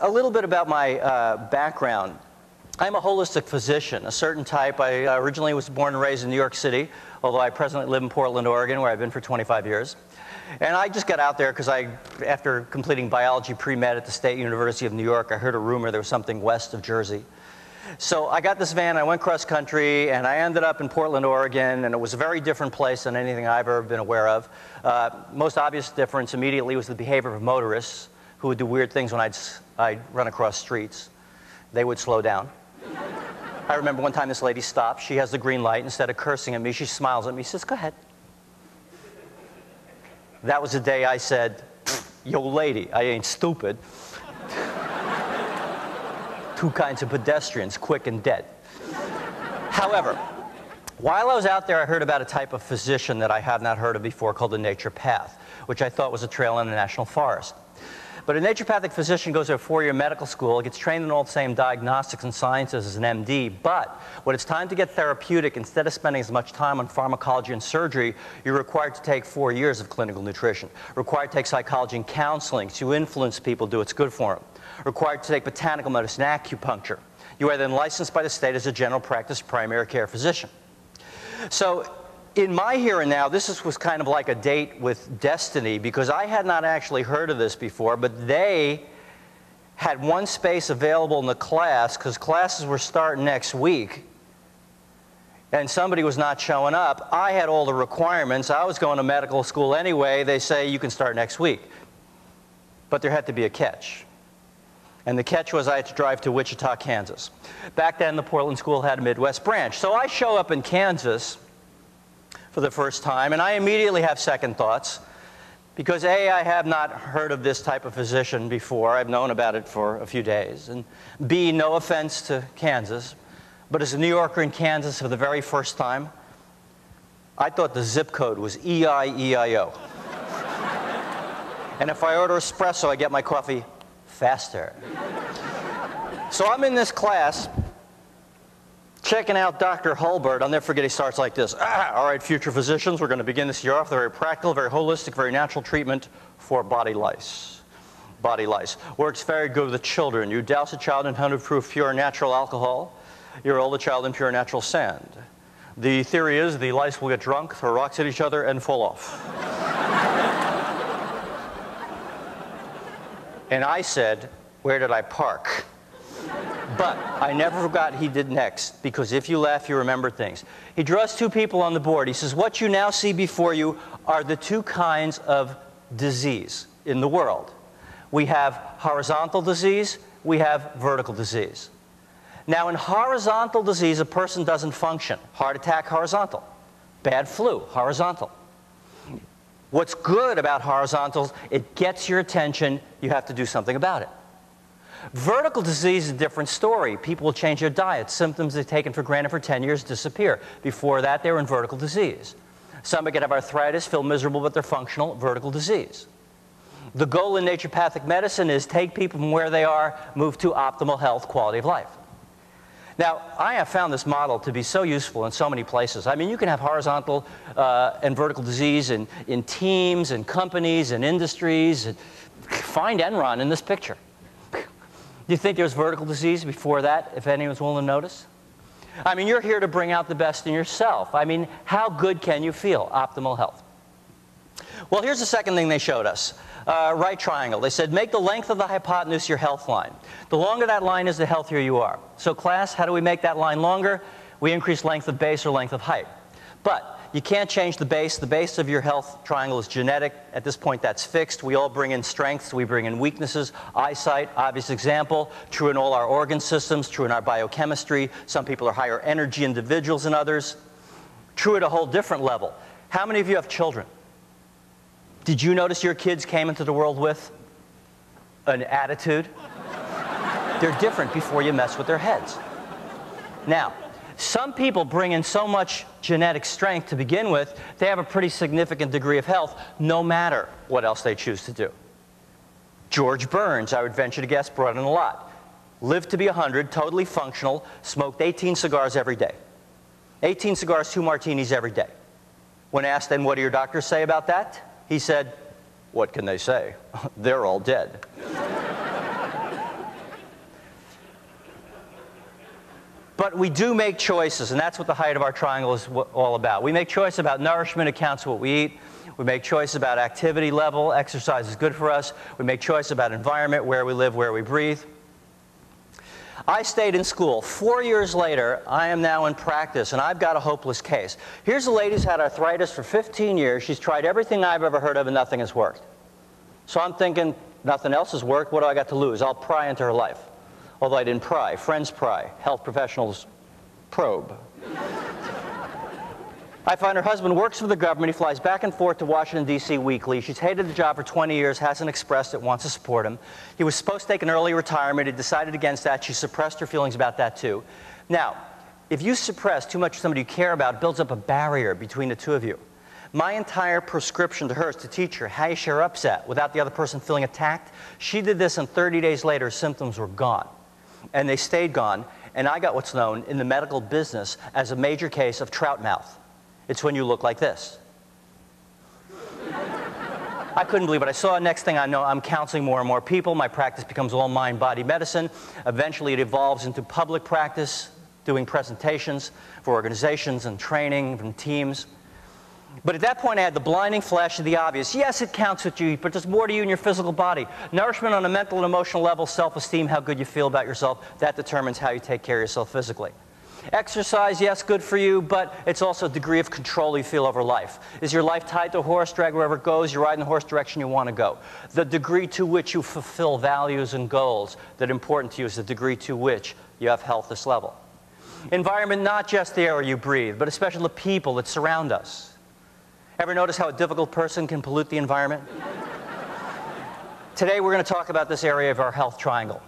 a little bit about my background. I'm a holistic physician, a certain type. I originally was born and raised in New York City, although I presently live in Portland, Oregon, where I've been for 25 years. And I just got out there because after completing biology pre-med at the State University of New York, I heard a rumor there was something west of Jersey. So I got this van, I went cross country, and I ended up in Portland, Oregon, and it was a very different place than anything I've ever been aware of. Most obvious difference immediately was the behavior of motorists who would do weird things when I'd run across streets. They would slow down. I remember one time this lady stopped. She has the green light. Instead of cursing at me, she smiles at me. She says, "Go ahead." That was the day I said, "Yo, lady, I ain't stupid." Two kinds of pedestrians, quick and dead. However, while I was out there, I heard about a type of physician that I have not heard of before called a naturopath, which I thought was a trail in a national forest. But a naturopathic physician goes to a 4-year medical school, gets trained in all the same diagnostics and sciences as an MD, but when it's time to get therapeutic, instead of spending as much time on pharmacology and surgery, you're required to take 4 years of clinical nutrition, required to take psychology and counseling to influence people, do what's good for them, required to take botanical medicine, acupuncture. You are then licensed by the state as a general practice primary care physician. So in my here and now, this was kind of like a date with destiny, because I had not actually heard of this before, but they had one space available in the class because classes were starting next week, and somebody was not showing up. I had all the requirements. I was going to medical school anyway. They say you can start next week. But there had to be a catch. And the catch was I had to drive to Wichita, Kansas. Back then, the Portland School had a Midwest branch. So I show up in Kansas for the first time, and I immediately have second thoughts. Because A, I have not heard of this type of physician before. I've known about it for a few days. And B, no offense to Kansas, but as a New Yorker in Kansas for the very first time, I thought the zip code was E-I-E-I-O. And if I order espresso, I get my coffee faster. So I'm in this class, checking out Dr. Hulbert. I'll never forget, he starts like this. All right, future physicians, we're going to begin this year off with a very practical, very holistic, very natural treatment for body lice. Body lice. Works very good with children. You douse a child in 100 proof pure natural alcohol. You roll the child in pure natural sand. The theory is the lice will get drunk, throw rocks at each other, and fall off. And I said, where did I park? But I never forgot he did next, because if you laugh, you remember things. He draws two people on the board. He says, what you now see before you are the two kinds of disease in the world. We have horizontal disease, we have vertical disease. Now, in horizontal disease, a person doesn't function. Heart attack, horizontal. Bad flu, horizontal. What's good about horizontals, it gets your attention, you have to do something about it. Vertical disease is a different story. People will change their diet. Symptoms they've taken for granted for 10 years disappear. Before that, they were in vertical disease. Some could have arthritis, feel miserable, but they're functional, vertical disease. The goal in naturopathic medicine is take people from where they are, move to optimal health, quality of life. Now, I have found this model to be so useful in so many places. I mean, you can have horizontal and vertical disease in teams and companies and industries. Find Enron in this picture. Do you think there's vertical disease before that, if anyone's willing to notice? I mean, you're here to bring out the best in yourself. I mean, how good can you feel? Optimal health. Well, here's the second thing they showed us. Right triangle. They said, make the length of the hypotenuse your health line. The longer that line is, the healthier you are. So class, how do we make that line longer? We increase length of base or length of height. But you can't change the base. The base of your health triangle is genetic. At this point, that's fixed. We all bring in strengths. We bring in weaknesses. Eyesight, obvious example. True in all our organ systems. True in our biochemistry. Some people are higher energy individuals than others. True at a whole different level. How many of you have children? Did you notice your kids came into the world with an attitude? They're different before you mess with their heads. Now, some people bring in so much genetic strength to begin with, they have a pretty significant degree of health, no matter what else they choose to do. George Burns, I would venture to guess, brought in a lot. Lived to be 100, totally functional, smoked 18 cigars every day. 18 cigars, 2 martinis every day. When asked, then, what do your doctors say about that? He said, what can they say? They're all dead. But we do make choices, and that's what the height of our triangle is all about. We make choices about nourishment, it counts what we eat. We make choices about activity level, exercise is good for us. We make choices about environment, where we live, where we breathe. I stayed in school. 4 years later, I am now in practice, and I've got a hopeless case. Here's a lady who's had arthritis for 15 years. She's tried everything I've ever heard of, and nothing has worked. So I'm thinking, nothing else has worked. What do I got to lose? I'll pry into her life. Although I didn't pry. Friends pry. Health professionals probe. I find her husband works for the government. He flies back and forth to Washington, D.C. weekly. She's hated the job for 20 years, hasn't expressed it, wants to support him. He was supposed to take an early retirement. He decided against that. She suppressed her feelings about that, too. Now, if you suppress too much of somebody you care about, it builds up a barrier between the two of you. My entire prescription to her is to teach her how you share upset without the other person feeling attacked. She did this, and 30 days later, symptoms were gone. And they stayed gone. And I got what's known in the medical business as a major case of trout mouth. It's when you look like this. I couldn't believe it. I saw it. Next thing I know, I'm counseling more and more people. My practice becomes all mind-body medicine. Eventually, it evolves into public practice, doing presentations for organizations and training and teams. But at that point, I had the blinding flash of the obvious. Yes, it counts what you eat, but there's more to you in your physical body. Nourishment on a mental and emotional level, self-esteem, how good you feel about yourself, that determines how you take care of yourself physically. Exercise, yes, good for you, but it's also a degree of control you feel over life. Is your life tied to a horse, drag wherever it goes, you're riding the horse direction you want to go? The degree to which you fulfill values and goals that are important to you is the degree to which you have health this level. Environment, not just the air you breathe, but especially the people that surround us. Ever notice how a difficult person can pollute the environment? Today we're going to talk about this area of our health triangle.